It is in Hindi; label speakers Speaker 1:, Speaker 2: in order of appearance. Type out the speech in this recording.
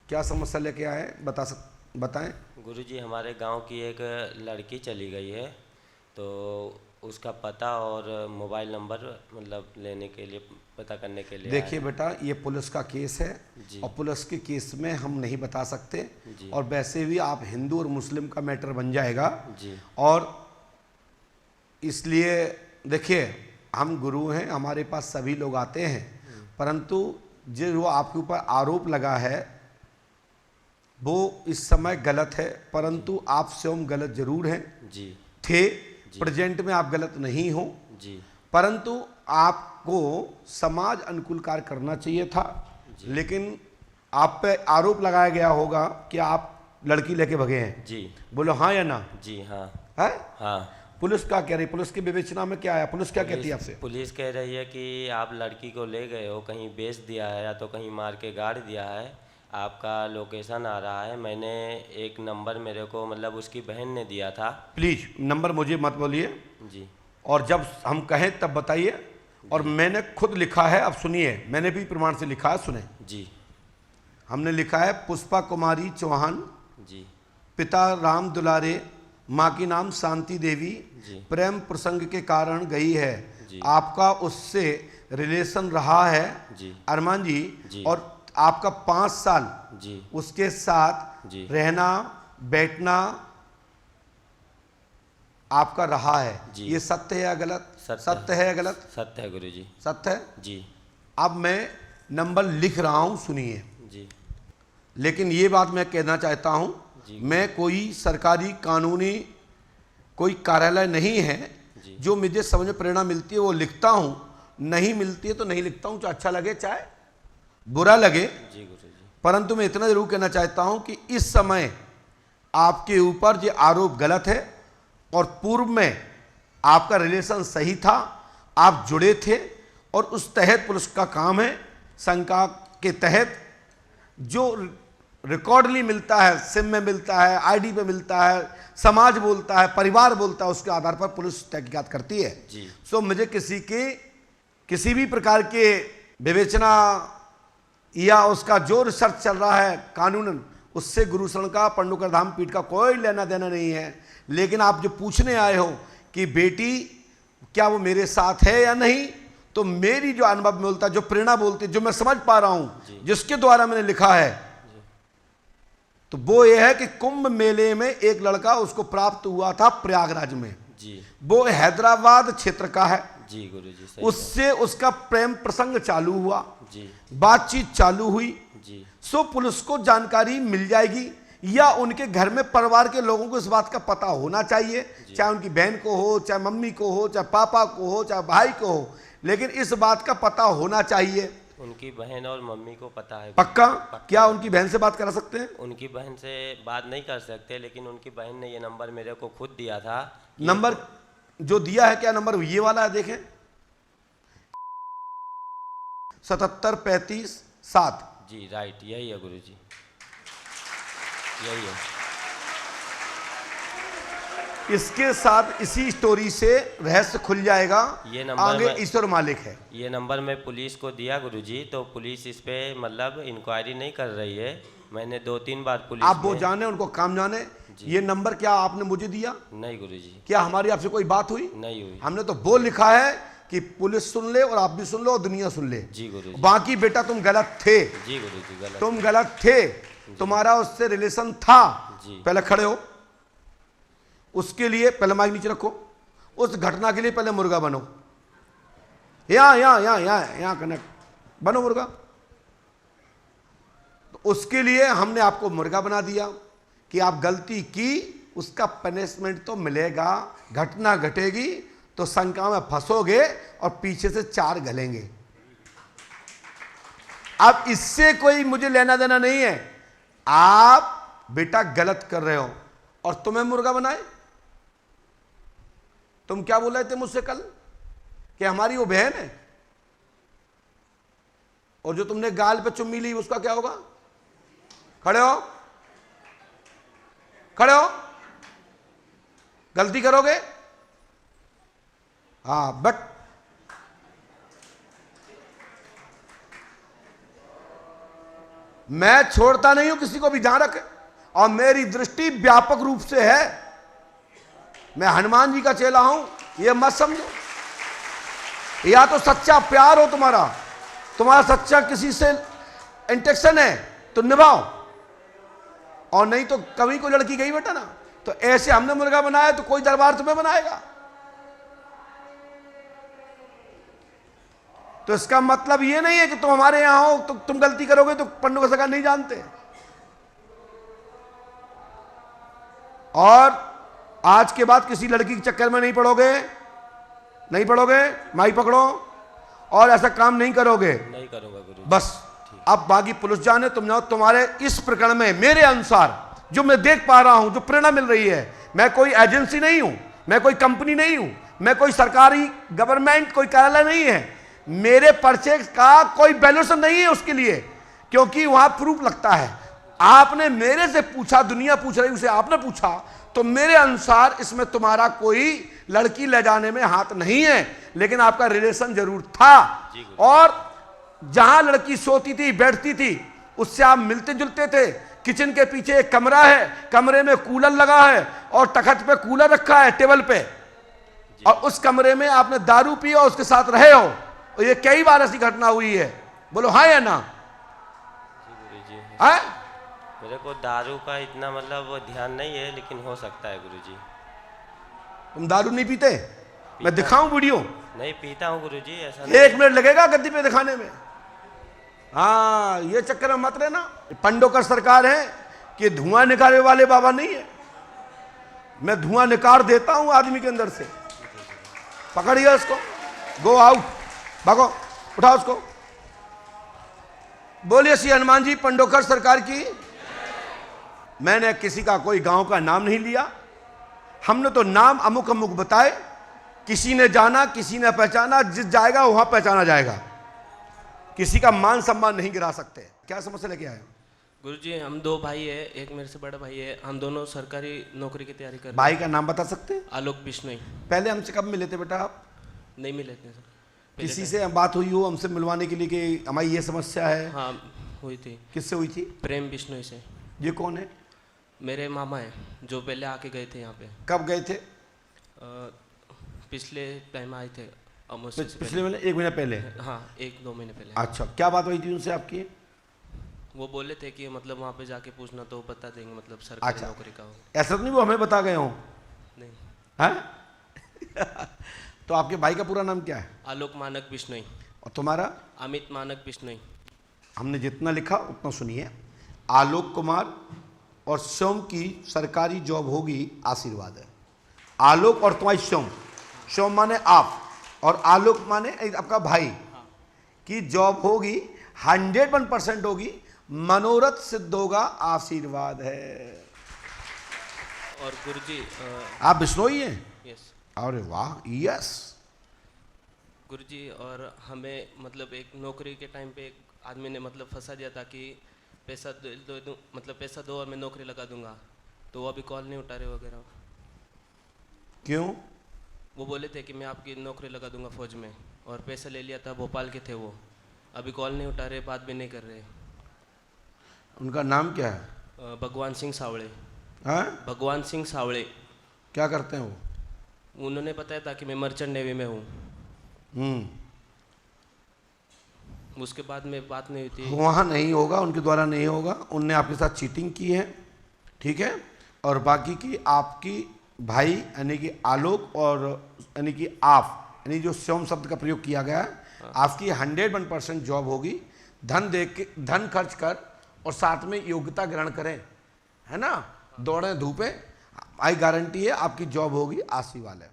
Speaker 1: क्या समस्या लेके आए, बताएं।
Speaker 2: गुरुजी, हमारे गांव की एक लड़की चली गई है, तो उसका पता और मोबाइल नंबर मतलब लेने के लिए, पता करने के लिए आए
Speaker 1: देखिए
Speaker 2: हैं।
Speaker 1: बेटा, ये पुलिस का केस है
Speaker 2: जी
Speaker 1: और पुलिस के केस में हम नहीं बता सकते।
Speaker 2: जी
Speaker 1: और वैसे भी आप हिंदू और मुस्लिम का मैटर बन जाएगा।
Speaker 2: जी
Speaker 1: और इसलिए देखिए, हम गुरु हैं, हमारे पास सभी लोग आते हैं, परंतु जो आपके ऊपर आरोप लगा है वो इस समय गलत है।
Speaker 2: जी
Speaker 1: परंतु आप स्वयं गलत जरूर हैं,
Speaker 2: जी
Speaker 1: थे।
Speaker 2: जी
Speaker 1: प्रेजेंट में आप गलत नहीं हो,
Speaker 2: जी
Speaker 1: परंतु आपको समाज अनुकूल कार्य करना चाहिए था।
Speaker 2: जी
Speaker 1: लेकिन आप पे आरोप लगाया गया होगा कि आप लड़की लेके भगे हैं।
Speaker 2: जी
Speaker 1: बोलो हाँ या ना?
Speaker 2: जी। हाँ
Speaker 1: है?
Speaker 2: हाँ।
Speaker 1: पुलिस क्या कह रही? पुलिस की विवेचना में क्या आया? पुलिस क्या कहती है आपसे?
Speaker 2: पुलिस कह रही है कि आप लड़की को ले गए हो, कहीं बेच दिया है या तो कहीं मार के गाड़ दिया है। आपका लोकेशन आ रहा है, मैंने एक नंबर मेरे को मतलब उसकी बहन ने दिया था।
Speaker 1: प्लीज नंबर मुझे मत बोलिए,
Speaker 2: जी
Speaker 1: और जब हम कहें तब बताइए। और
Speaker 2: जी
Speaker 1: मैंने खुद लिखा है, अब सुनिए, मैंने भी प्रमाण से लिखा है, सुने।
Speaker 2: जी
Speaker 1: हमने लिखा है पुष्पा कुमारी चौहान,
Speaker 2: जी
Speaker 1: पिता राम दुलारे, माँ की नाम शांति देवी,
Speaker 2: जी
Speaker 1: प्रेम प्रसंग के कारण गई है।
Speaker 2: जी
Speaker 1: आपका उससे रिलेशन रहा है
Speaker 2: जी
Speaker 1: अरमान जी,
Speaker 2: जी
Speaker 1: और आपका 5 साल
Speaker 2: जी
Speaker 1: उसके साथ
Speaker 2: जी
Speaker 1: रहना बैठना आपका रहा है।
Speaker 2: जी।
Speaker 1: ये सत्य है या गलत?
Speaker 2: सत्य
Speaker 1: सत्य है या गलत?
Speaker 2: सत्य है गुरुजी।
Speaker 1: सत्य है।
Speaker 2: जी
Speaker 1: अब मैं नंबर लिख रहा हूं, सुनिए।
Speaker 2: जी
Speaker 1: लेकिन ये बात मैं कहना चाहता हूं,
Speaker 2: जी
Speaker 1: मैं कोई सरकारी कानूनी कोई कार्यालय नहीं है।
Speaker 2: जी
Speaker 1: जो मुझे समझ में प्रेरणा मिलती है वो लिखता हूं, नहीं मिलती है तो नहीं लिखता हूं, चाहे अच्छा लगे चाहे बुरा लगे।
Speaker 2: जी गुरुजी।
Speaker 1: परंतु मैं इतना जरूर कहना चाहता हूं कि इस समय आपके ऊपर ये आरोप गलत है, और पूर्व में आपका रिलेशन सही था, आप जुड़े थे, और उस तहत पुलिस का काम है, शंका के तहत जो रिकॉर्डली मिलता है, सिम में मिलता है, आईडी पे मिलता है, समाज बोलता है, परिवार बोलता है, उसके आधार पर पुलिस तहकीकात करती है।
Speaker 2: जी
Speaker 1: सो मुझे किसी भी प्रकार के विवेचना या उसका जो रिसर्च चल रहा है कानूनन, उससे गुरुशरण का, पंडुकर धाम पीठ का कोई लेना देना नहीं है। लेकिन आप जो पूछने आए हो कि बेटी क्या वो मेरे साथ है या नहीं, तो मेरी जो अनुभव बोलता, जो प्रेरणा बोलती, जो मैं समझ पा रहा हूं, जिसके द्वारा मैंने लिखा है, तो वो ये है कि कुंभ मेले में एक लड़का उसको प्राप्त हुआ था प्रयागराज में।
Speaker 2: जी
Speaker 1: वो हैदराबाद क्षेत्र का है।
Speaker 2: जी गुरुजी, सही
Speaker 1: उससे उसका प्रेम प्रसंग चालू हुआ,
Speaker 2: बात। जी
Speaker 1: बातचीत चालू हुई।
Speaker 2: जी
Speaker 1: सो पुलिस को जानकारी मिल जाएगी, या उनके घर में परिवार के लोगों को इस बात का पता होना चाहिए, चाहे उनकी बहन को हो, चाहे मम्मी को हो, चाहे पापा को हो, चाहे भाई को हो, लेकिन इस बात का पता होना चाहिए।
Speaker 2: उनकी बहन और मम्मी को पता है।
Speaker 1: पक्का? क्या उनकी बहन से बात करा सकते हैं?
Speaker 2: उनकी बहन से बात नहीं कर सकते, लेकिन उनकी बहन ने ये नंबर मेरे को खुद दिया था।
Speaker 1: नंबर जो दिया है, क्या नंबर ये वाला है? देखें, 7735-7।
Speaker 2: जी राइट, यही है गुरुजी, यही है।
Speaker 1: इसके साथ इसी स्टोरी से रहस्य खुल जाएगा।
Speaker 2: ये नंबर
Speaker 1: आगे
Speaker 2: मैं
Speaker 1: ईश्वर मालिक है।
Speaker 2: ये नंबर मैं पुलिस को दिया गुरुजी, तो पुलिस इस पे मतलब इंक्वायरी नहीं कर रही है। मैंने 2-3 बार पुलिस
Speaker 1: आप वो
Speaker 2: में।
Speaker 1: जाने, उनको काम जाने। ये नंबर क्या आपने मुझे दिया?
Speaker 2: नहीं गुरुजी,
Speaker 1: क्या हमारी आपसे कोई बात हुई?
Speaker 2: नहीं हुई।
Speaker 1: हमने तो वो लिखा है कि पुलिस सुन ले, और आप भी सुन लो, और दुनिया सुन ले।
Speaker 2: जी गुरुजी।
Speaker 1: बाकी बेटा तुम गलत थे,
Speaker 2: जी गुरुजी, गलत।
Speaker 1: तुम गलत थे, तुम्हारा उससे रिलेशन था।
Speaker 2: जी
Speaker 1: पहले खड़े हो, उसके लिए पहले माइक नीचे रखो। उस घटना के लिए पहले मुर्गा बनो। यहाँ कनेक्ट बनो मुर्गा। तो उसके लिए हमने आपको मुर्गा बना दिया कि आप गलती की, उसका पनिशमेंट तो मिलेगा। घटना घटेगी तो शंका में फंसोगे और पीछे से 4 गलेंगे। अब इससे कोई मुझे लेना देना नहीं है। आप बेटा गलत कर रहे हो और तुम्हें मुर्गा बनाए। तुम क्या बोल रहे थे मुझसे कल कि हमारी वो बहन है, और जो तुमने गाल पे चुम्मी ली उसका क्या होगा? खड़े हो, खड़े हो। गलती करोगे? हाँ, बट मैं छोड़ता नहीं हूं किसी को भी, जहां रखे, और मेरी दृष्टि व्यापक रूप से है। मैं हनुमान जी का चेला हूं, यह मत समझो। या तो सच्चा प्यार हो तुम्हारा सच्चा किसी से इंटेक्शन है तो निभाओ, और नहीं तो कभी कोई लड़की गई बेटा ना, तो ऐसे हमने मुर्गा बनाया तो कोई दरबार तुम्हें बनाएगा। तो इसका मतलब ये नहीं है कि तुम हमारे यहां हो तो तुम गलती करोगे तो पंडू का सरकार नहीं जानते। और आज के बाद किसी लड़की के चक्कर में नहीं पड़ोगे, माई पकड़ो और ऐसा काम नहीं करोगे।
Speaker 2: नहीं करूंगा गुरु।
Speaker 1: बस अब बाकी पुलिस जाने, तुम जाओ। तुम्हारे इस प्रकरण में मेरे अनुसार जो मैं देख पा रहा हूं, जो प्रेरणा मिल रही है, मैं कोई एजेंसी नहीं हूं, मैं कोई कंपनी नहीं हूं, मैं कोई सरकारी गवर्नमेंट कोई कार्यालय नहीं है, मेरे पर्चे का कोई वैल्यूएशन नहीं है उसके लिए, क्योंकि वहां प्रूफ लगता है। आपने मेरे से पूछा, दुनिया पूछ रही उसे आपने पूछा, तो मेरे अनुसार इसमें तुम्हारा कोई लड़की ले जाने में हाथ नहीं है, लेकिन आपका रिलेशन जरूर था। और जहां लड़की सोती थी, बैठती थी, उससे आप मिलते जुलते थे। किचन के पीछे एक कमरा है, कमरे में कूलर लगा है और तखत पे कूलर रखा है टेबल पे, और उस कमरे में आपने दारू पी और उसके साथ रहे हो। और ये कई बार ऐसी घटना हुई है, बोलो हाँ या ना? हाँ?
Speaker 2: मेरे को दारू का इतना मतलब वो ध्यान नहीं है, लेकिन हो सकता है गुरुजी।
Speaker 1: तुम दारू नहीं पीते? मैं दिखाऊं वीडियो?
Speaker 2: नहीं पीता हूँ गुरुजी, ऐसा
Speaker 1: 1 मिनट लगेगा गद्दी पे दिखाने में। हाँ, ये चक्कर में मत रहना। पंडोकर सरकार है कि धुआं निकालने वाले बाबा नहीं है। मैं धुआं निकाल देता हूं आदमी के अंदर से। पकड़िए उसको, गो आउट, भागो, उठाओ उसको। बोलिए श्री हनुमान जी पंडोकर सरकार की। मैंने किसी का कोई गांव का नाम नहीं लिया, हमने तो नाम अमुक अमुक बताए। किसी ने जाना, किसी ने पहचाना, जिस जाएगा वहां पहचाना जाएगा। किसी का मान सम्मान नहीं गिरा सकते। क्या समस्या लेके आए?
Speaker 3: गुरुजी हम 2 भाई है, एक मेरे से बड़ा भाई है, हम दोनों सरकारी नौकरी की तैयारी कर रहे हैं।
Speaker 1: भाई का नाम बता सकते हैं?
Speaker 3: आलोक बिश्नोई।
Speaker 1: पहले हमसे कब मिले थे बेटा आप?
Speaker 3: नहीं मिले थे सर।
Speaker 1: किसी से बात हुई हो हमसे मिलवाने के लिए कि हमारी ये समस्या है?
Speaker 3: हाँ हुई थी।
Speaker 1: किससे हुई थी?
Speaker 3: प्रेम बिश्नोई से।
Speaker 1: ये कौन है?
Speaker 3: मेरे मामा है, जो पहले आके गए थे यहाँ पे।
Speaker 1: कब गए थे?
Speaker 3: पिछले टाइम आए थे, अमावस्या से
Speaker 1: पिछले महीने, 1 महीने पहले?
Speaker 3: हाँ 1-2 महीने पहले।
Speaker 1: अच्छा, क्या बात हुई थी उनसे आपकी?
Speaker 3: वो बोले थे कि मतलब वहाँ पे जाके पूछना तो बता देंगे, मतलब सरकारी
Speaker 1: अच्छा।
Speaker 3: नौकरी का हो।
Speaker 1: ऐसा तो नहीं वो हमें बता गए हो?
Speaker 3: नहीं।
Speaker 1: हैं? तो आपके भाई का पूरा नाम क्या है?
Speaker 3: आलोक मानक बिश्नोई।
Speaker 1: और तुम्हारा?
Speaker 3: अमित मानक बिश्नोई।
Speaker 1: हमने जितना लिखा उतना सुनिए। आलोक कुमार और शिवम की सरकारी जॉब होगी, आशीर्वाद है। आलोक और तुम्हारी शिवम माने आप, और आलोक माने आपका भाई की जॉब होगी, 101% होगी, मनोरथ सिद्ध होगा, आशीर्वाद है।
Speaker 3: और गुरुजी
Speaker 1: आप बिश्नोई हैं?
Speaker 3: यस
Speaker 1: अरे वाह, यस।
Speaker 3: गुरुजी और हमें मतलब एक नौकरी के टाइम पे एक आदमी ने मतलब फंसा दिया था कि पैसा दो मतलब पैसा दो और मैं नौकरी लगा दूंगा, तो वो अभी कॉल नहीं उठा रहे वगैरह।
Speaker 1: क्यों?
Speaker 3: वो बोले थे कि मैं आपकी नौकरी लगा दूंगा फौज में, और पैसा ले लिया था, भोपाल के थे वो, अभी कॉल नहीं उठा रहे, बात भी नहीं कर रहे।
Speaker 1: उनका नाम क्या है?
Speaker 3: भगवान सिंह सावड़े।
Speaker 1: हाँ?
Speaker 3: भगवान सिंह सावड़े।
Speaker 1: क्या करते हैं वो?
Speaker 3: उन्होंने बताया था कि मैं मर्चेंट नेवी में हूँ। उसके बाद में बात नहीं हुई थी।
Speaker 1: वहाँ नहीं होगा, उनके द्वारा नहीं होगा, उनने आपके साथ चीटिंग की है, ठीक है। और बाकी की आपकी भाई यानी कि आलोक और यानी कि आप यानी जो शिवम शब्द का प्रयोग किया गया है, आपकी 101% जॉब होगी। धन दे के, धन खर्च कर और साथ में योग्यता ग्रहण करें, है ना, दौड़ें धूपें, आई गारंटी है आपकी जॉब होगी, आशीर्वाद है।